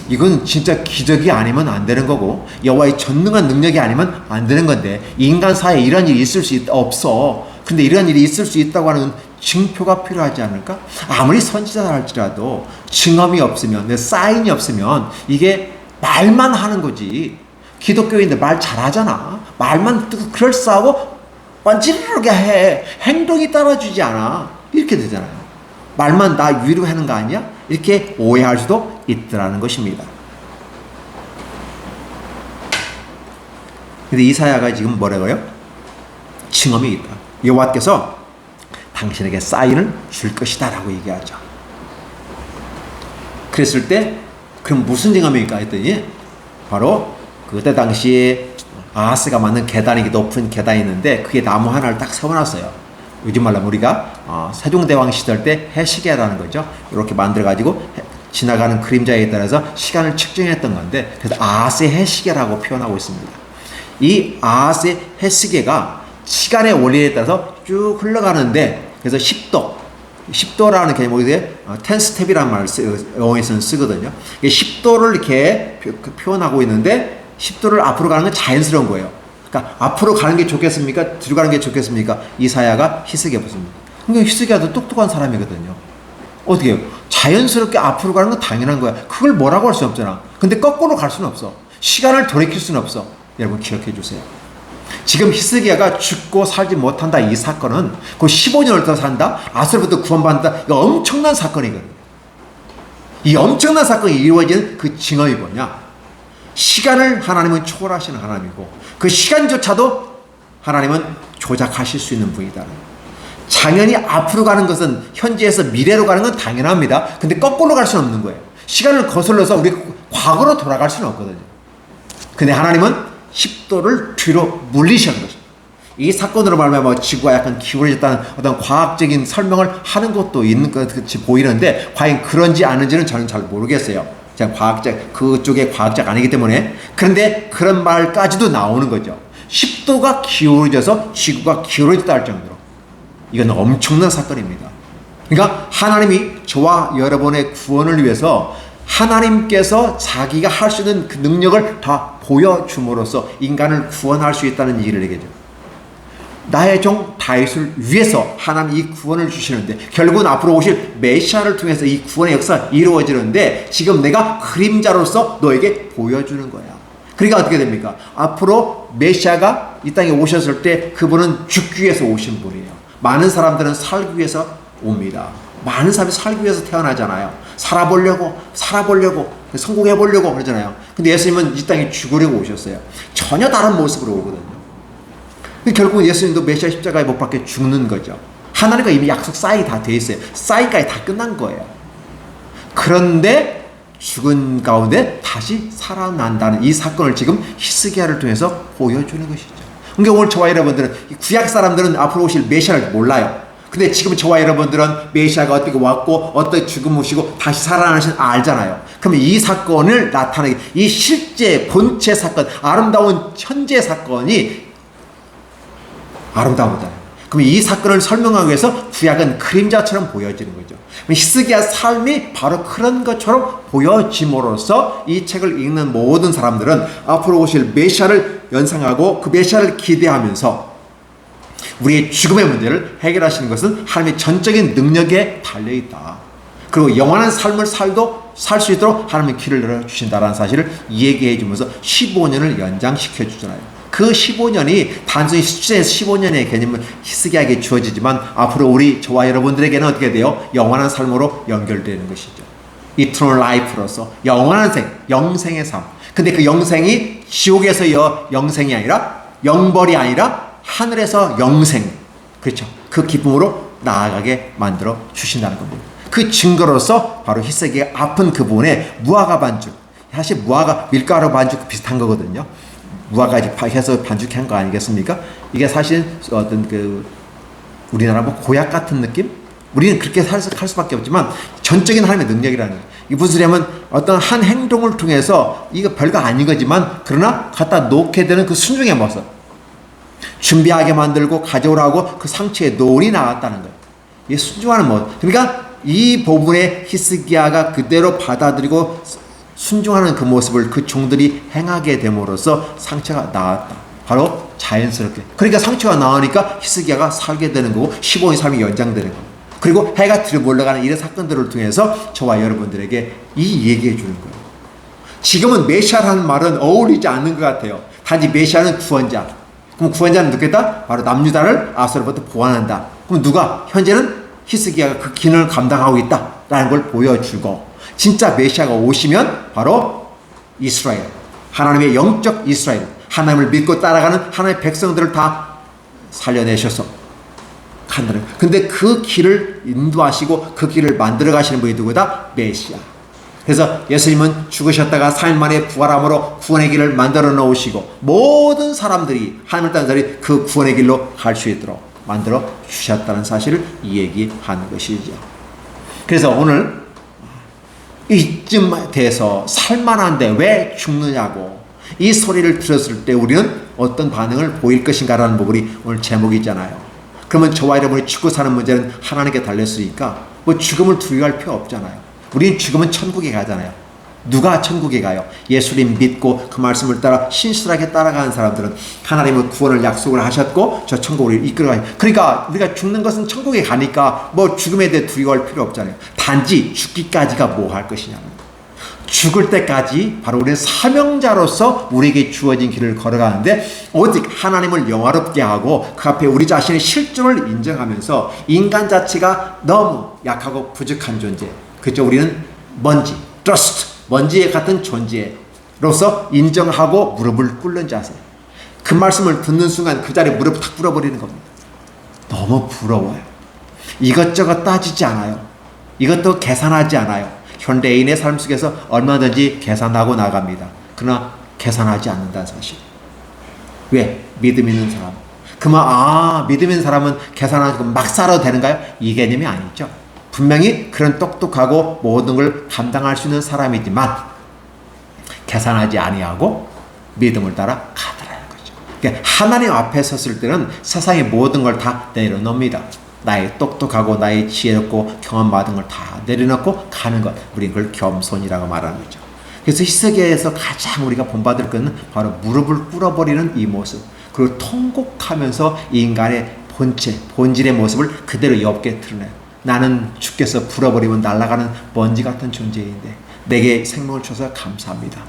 이건 진짜 기적이 아니면 안 되는 거고 여호와의 전능한 능력이 아니면 안 되는 건데, 인간 사회에 이런 일이 있을 수 없어. 근데 이런 일이 있을 수 있다고 하는 증표가 필요하지 않을까? 아무리 선지자라 할지라도 증언이 없으면, 사인이 없으면 이게 말만 하는 거지. 기독교인들 말 잘하잖아. 말만 그럴싸하고 뻔질르게 해. 행동이 따라주지 않아. 이렇게 되잖아요. 말만 나 위로하는 거 아니야? 이렇게 오해할 수도 있더라는 것입니다. 근데 이사야가 지금 뭐라고요? 증언이 있다. 여호와께서 당신에게 사인을 줄 것이다 라고 얘기하죠. 그랬을 때 그럼 무슨 증언입니까 했더니 바로 그때 당시에 아하스가 만든 계단이, 높은 계단이 있는데 그게 나무 하나를 딱 세워놨어요. 요즘 말로 우리가 세종대왕 시절 때 해시계라는 거죠. 이렇게 만들어가지고 지나가는 그림자에 따라서 시간을 측정했던 건데, 그래서 아하스의 해시계라고 표현하고 있습니다. 이 아하스의 해시계가 시간의 원리에 따라서 쭉 흘러가는데, 그래서 10도라는 개념이 10스텝이라는 말을 영어에서는 쓰거든요. 10도를 이렇게 표현하고 있는데 10도를 앞으로 가는 건 자연스러운 거예요. 그러니까 앞으로 가는 게 좋겠습니까? 뒤로 가는 게 좋겠습니까? 이사야가 히스기야 보십니다. 그러니까 히스기야도 똑똑한 사람이거든요. 어떻게 해요? 자연스럽게 앞으로 가는 건 당연한 거야. 그걸 뭐라고 할 수 없잖아. 근데 거꾸로 갈 수는 없어. 시간을 돌이킬 수는 없어. 여러분 기억해 주세요. 지금 히스기야가 죽고 살지 못한다 이 사건은 그 15년을 더 산다, 아수르부터 구원받는다, 이거 엄청난 사건이거든요. 이 엄청난 사건이 이루어지는 그 증언이 뭐냐? 시간을 하나님은 초월하시는 하나님이고 그 시간조차도 하나님은 조작하실 수 있는 분이다. 당연히 앞으로 가는 것은 현재에서 미래로 가는 건 당연합니다. 근데 거꾸로 갈 수는 없는 거예요. 시간을 거슬러서 우리 과거로 돌아갈 수는 없거든요. 근데 하나님은 10도를 뒤로 물리시는 것입니다. 이 사건으로 말하면 지구가 약간 기울어졌다는 어떤 과학적인 설명을 하는 것도 있는 것 같이 보이는데 과연 그런지 아닌지는 저는 잘 모르겠어요. 제가 그쪽에 과학자가 아니기 때문에. 그런데 그런 말까지도 나오는 거죠. 10도가 기울어져서 지구가 기울어졌다 할 정도로. 이건 엄청난 사건입니다. 그러니까 하나님이 저와 여러분의 구원을 위해서 하나님께서 자기가 할 수 있는 그 능력을 다 보여줌으로써 인간을 구원할 수 있다는 얘기를 얘기하죠. 나의 종 다윗을 위해서 하나님 이 구원을 주시는데 결국은 앞으로 오실 메시아를 통해서 이 구원의 역사가 이루어지는데 지금 내가 그림자로서 너에게 보여주는 거야. 그러니까 어떻게 됩니까? 앞으로 메시아가 이 땅에 오셨을 때 그분은 죽기 위해서 오신 분이에요. 많은 사람들은 살기 위해서 옵니다. 많은 사람이 살기 위해서 태어나잖아요. 살아보려고 성공해보려고 그러잖아요. 근데 예수님은 이 땅에 죽으려고 오셨어요. 전혀 다른 모습으로 오거든요. 결국 예수님도 메시아 십자가에 못 박혀 죽는 거죠. 하나님과 이미 약속 사인이 다 돼 있어요. 사인까지 다 끝난 거예요. 그런데 죽은 가운데 다시 살아난다는 이 사건을 지금 히스기야를 통해서 보여주는 것이죠. 그러니까 오늘 저와 여러분들은 구약 사람들은 앞으로 오실 메시아를 몰라요. 근데 지금 저와 여러분들은 메시아가 어떻게 왔고 어떻게 죽음을 오시고 다시 살아나신 알잖아요. 그러면 이 사건을 나타내기, 이 실제 본체 사건, 아름다운 현재 사건이 아름다우다. 그럼 이 사건을 설명하기 위해서 구약은 그림자처럼 보여지는 거죠. 히스기야 삶이 바로 그런 것처럼 보여짐으로써 이 책을 읽는 모든 사람들은 앞으로 오실 메시아를 연상하고 그 메시아를 기대하면서 우리의 죽음의 문제를 해결하시는 것은 하나님의 전적인 능력에 달려있다. 그리고 영원한 삶을 살 수 있도록 하나님의 길을 열어주신다는 사실을 얘기해 주면서 15년을 연장시켜 주잖아요. 그 15년이 단순히 숫자에서 15년의 개념은 히스기야에게 주어지지만 앞으로 저와 여러분들에게는 어떻게 돼요? 영원한 삶으로 연결되는 것이죠. Eternal Life로서 영원한 영생의 삶. 근데 그 영생이 지옥에서 영생이 아니라 영벌이 아니라 하늘에서 영생, 그렇죠? 그 기쁨으로 나아가게 만들어 주신다는 겁니다. 그 증거로서 바로 히스기야가 아픈 그 부분에 무화과 반죽, 사실 무화과 밀가루 반죽 비슷한 거거든요. 무화과지 해서 반죽한 거 아니겠습니까? 이게 사실 어떤 우리나라 고약 같은 느낌? 우리는 그렇게 할 수밖에 없지만 전적인 하나님의 능력이라는 거예요. 이게 무슨 소리냐면 어떤 한 행동을 통해서 이거 별거 아닌 거지만 그러나 갖다 놓게 되는 그 순종의 모습. 준비하게 만들고 가져오라고 그 상처에 노을이 나왔다는 거예요. 이게 순종하는 모습. 그러니까 이 부분에 히스기야가 그대로 받아들이고 순종하는 그 모습을 그 종들이 행하게 됨으로써 상처가 나았다. 바로 자연스럽게. 그러니까 상처가 나으니까 히스기야가 살게 되는 거고 15년 삶이 연장되는 거고. 그리고 해가 뒤로 몰려가는 이런 사건들을 통해서 저와 여러분들에게 이 얘기해 주는 거예요. 지금은 메시아라는 말은 어울리지 않는 것 같아요. 단지 메시아는 구원자. 그럼 구원자는 누구겠다? 바로 남유다를 아수르로부터 보완한다. 그럼 누가? 현재는 히스기야가 그 기능을 감당하고 있다라는 걸 보여주고 진짜 메시아가 오시면 바로 이스라엘, 하나님의 영적 이스라엘, 하나님을 믿고 따라가는 하나님의 백성들을 다 살려내셔서 간다는 거예요. 근데 그 길을 인도하시고 그 길을 만들어 가시는 분이 누구다? 메시아. 그래서 예수님은 죽으셨다가 3일 만에 부활함으로 구원의 길을 만들어 놓으시고 모든 사람들이 하나님을 따르는 사람들이 그 구원의 길로 갈 수 있도록 만들어 주셨다는 사실을 얘기하는 것이죠. 그래서 오늘 이쯤 돼서 살만한데 왜 죽느냐고 이 소리를 들었을 때 우리는 어떤 반응을 보일 것인가라는 부분이 오늘 제목이잖아요. 그러면 저와 여러분이 죽고 사는 문제는 하나님께 달렸으니까 뭐 죽음을 두려워할 필요 없잖아요. 우리는 죽으면 천국에 가잖아요. 누가 천국에 가요? 예수님 믿고 그 말씀을 따라 신실하게 따라가는 사람들은 하나님은 구원을 약속을 하셨고 저 천국으로 이끌어가요. 그러니까 우리가 죽는 것은 천국에 가니까 뭐 죽음에 대해 두려워할 필요 없잖아요. 단지 죽기까지가 뭐 할 것이냐는 거예요. 죽을 때까지 바로 우리는 사명자로서 우리에게 주어진 길을 걸어가는데 오직 하나님을 영화롭게 하고 그 앞에 우리 자신의 실존을 인정하면서 인간 자체가 너무 약하고 부족한 존재, 그렇죠? 우리는 먼지, dust, 먼지에 같은 존재로서 인정하고 무릎을 꿇는 자세. 그 말씀을 듣는 순간 그 자리에 무릎을 탁 꿇어버리는 겁니다. 너무 부러워요. 이것저것 따지지 않아요. 이것도 계산하지 않아요. 현대인의 삶 속에서 얼마든지 계산하고 나갑니다. 그러나 계산하지 않는다는 사실. 왜? 믿음 있는 사람. 그만 믿음 있는 사람은 계산하고 막 살아도 되는가요? 이 개념이 아니죠. 분명히 그런 똑똑하고 모든 걸 감당할 수 있는 사람이지만 계산하지 아니하고 믿음을 따라 가더라는 거죠. 그러니까 하나님 앞에 섰을 때는 세상의 모든 걸 다 내려놓습니다. 나의 똑똑하고 나의 지혜롭고 경험받은 걸 다 내려놓고 가는 것. 우리는 그걸 겸손이라고 말하는 거죠. 그래서 히스기야에서 가장 우리가 본받을 것은 바로 무릎을 꿇어버리는 이 모습. 그리고 통곡하면서 인간의 본질의 모습을 그대로 엽게 드러내요. 나는 주께서 불어버리면 날아가는 먼지 같은 존재인데 내게 생명을 줘서 감사합니다.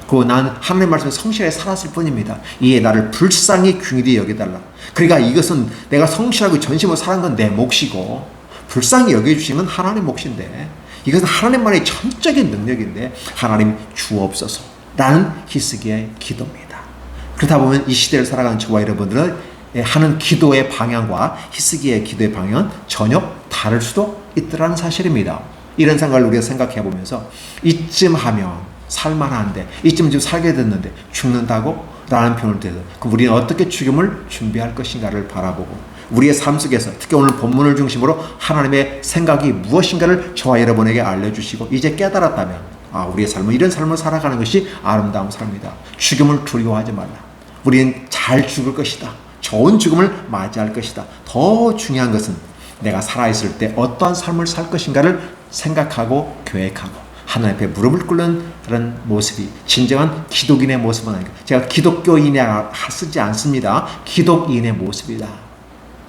그리고 난 하나님 말씀에 성실하게 살았을 뿐입니다. 이에 나를 불쌍히 긍휼히 여겨달라. 그러니까 이것은 내가 성실하고 전심으로 살은 건 내 몫이고 불쌍히 여겨주신 건 하나님 몫인데 이것은 하나님만의 전적인 능력인데 하나님 주옵소서 라는 히스기야의 기도입니다. 그렇다 보면 이 시대를 살아가는 저와 여러분들은 하는 기도의 방향과 히스기야의 기도의 방향은 전혀 다를 수도 있더라는 사실입니다. 이런 생각을 우리가 생각해 보면서 이쯤 하면 살만한데 이쯤 좀 살게 됐는데 죽는다고? 라는 표현을 대서 그럼 우리는 어떻게 죽음을 준비할 것인가를 바라보고 우리의 삶 속에서 특히 오늘 본문을 중심으로 하나님의 생각이 무엇인가를 저와 여러분에게 알려주시고 이제 깨달았다면 우리의 삶은 이런 삶을 살아가는 것이 아름다운 삶이다. 죽음을 두려워하지 말라. 우리는 잘 죽을 것이다. 좋은 죽음을 맞이할 것이다. 더 중요한 것은 내가 살아있을 때 어떠한 삶을 살 것인가를 생각하고 계획하고 하나님 앞에 무릎을 꿇는 그런 모습이 진정한 기독인의 모습은 아닌가. 제가 기독교인이라 쓰지 않습니다. 기독인의 모습이다.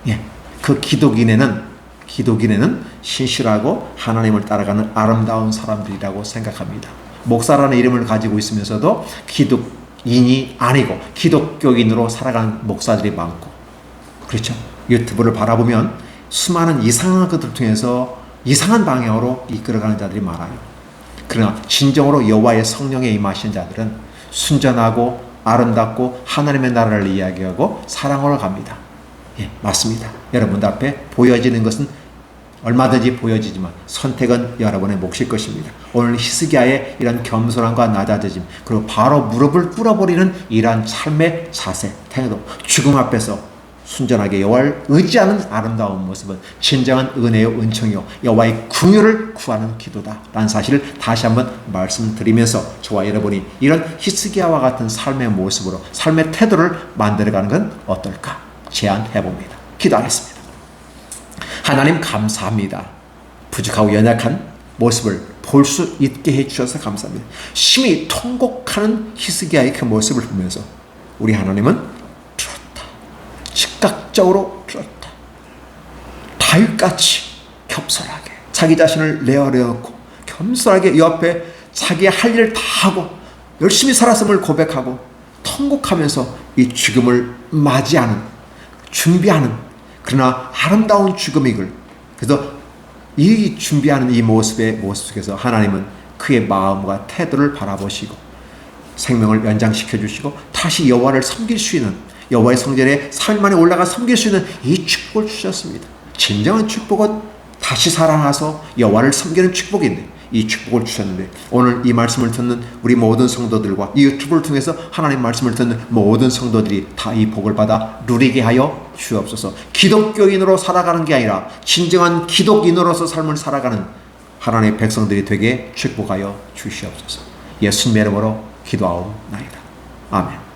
예, 그 기독인에는 신실하고 하나님을 따라가는 아름다운 사람들이라고 생각합니다. 목사라는 이름을 가지고 있으면서도 기독인이 아니고 기독교인으로 살아가는 목사들이 많고, 그렇죠. 유튜브를 바라보면 수많은 이상한 것들을 통해서 이상한 방향으로 이끌어가는 자들이 많아요. 그러나 진정으로 여호와의 성령에 임하신 자들은 순전하고 아름답고 하나님의 나라를 이야기하고 사랑으로 갑니다. 예, 맞습니다. 여러분들 앞에 보여지는 것은 얼마든지 보여지지만 선택은 여러분의 몫일 것입니다. 오늘 히스기야의 이런 겸손함과 낮아짐, 그리고 바로 무릎을 꿇어버리는 이러한 삶의 자세, 태도, 죽음 앞에서 순전하게 여호와를 의지하는 아름다운 모습은 진정한 은혜요 은총이요 여호와의 긍휼을 구하는 기도다라는 사실을 다시 한번 말씀드리면서 저와 여러분이 이런 히스기야와 같은 삶의 모습으로 삶의 태도를 만들어가는 건 어떨까 제안해봅니다. 기도하겠습니다. 하나님 감사합니다. 부족하고 연약한 모습을 볼 수 있게 해주셔서 감사합니다. 심히 통곡하는 히스기야의 그 모습을 보면서 우리 하나님은 즉각적으로 들었다. 다윗같이 겸손하게 자기 자신을 내어놓고 겸손하게 옆에 자기의 할 일을 다 하고 열심히 살았음을 고백하고 통곡하면서 이 죽음을 맞이하는 준비하는 그러나 아름다운 죽음이글. 그래서 이 준비하는 이 모습 속에서 하나님은 그의 마음과 태도를 바라보시고 생명을 연장시켜 주시고 다시 여호와를 섬길 수 있는 여호와의 성전에 3일 만에 올라가 섬길 수 있는 이 축복을 주셨습니다. 진정한 축복은 다시 살아나서 여호와를 섬기는 축복인데 이 축복을 주셨는데 오늘 이 말씀을 듣는 우리 모든 성도들과 이 유튜브를 통해서 하나님 말씀을 듣는 모든 성도들이 다 이 복을 받아 누리게 하여 주옵소서. 기독교인으로 살아가는 게 아니라 진정한 기독인으로서 삶을 살아가는 하나님의 백성들이 되게 축복하여 주시옵소서. 예수님의 이름으로 기도하옵나이다. 아멘.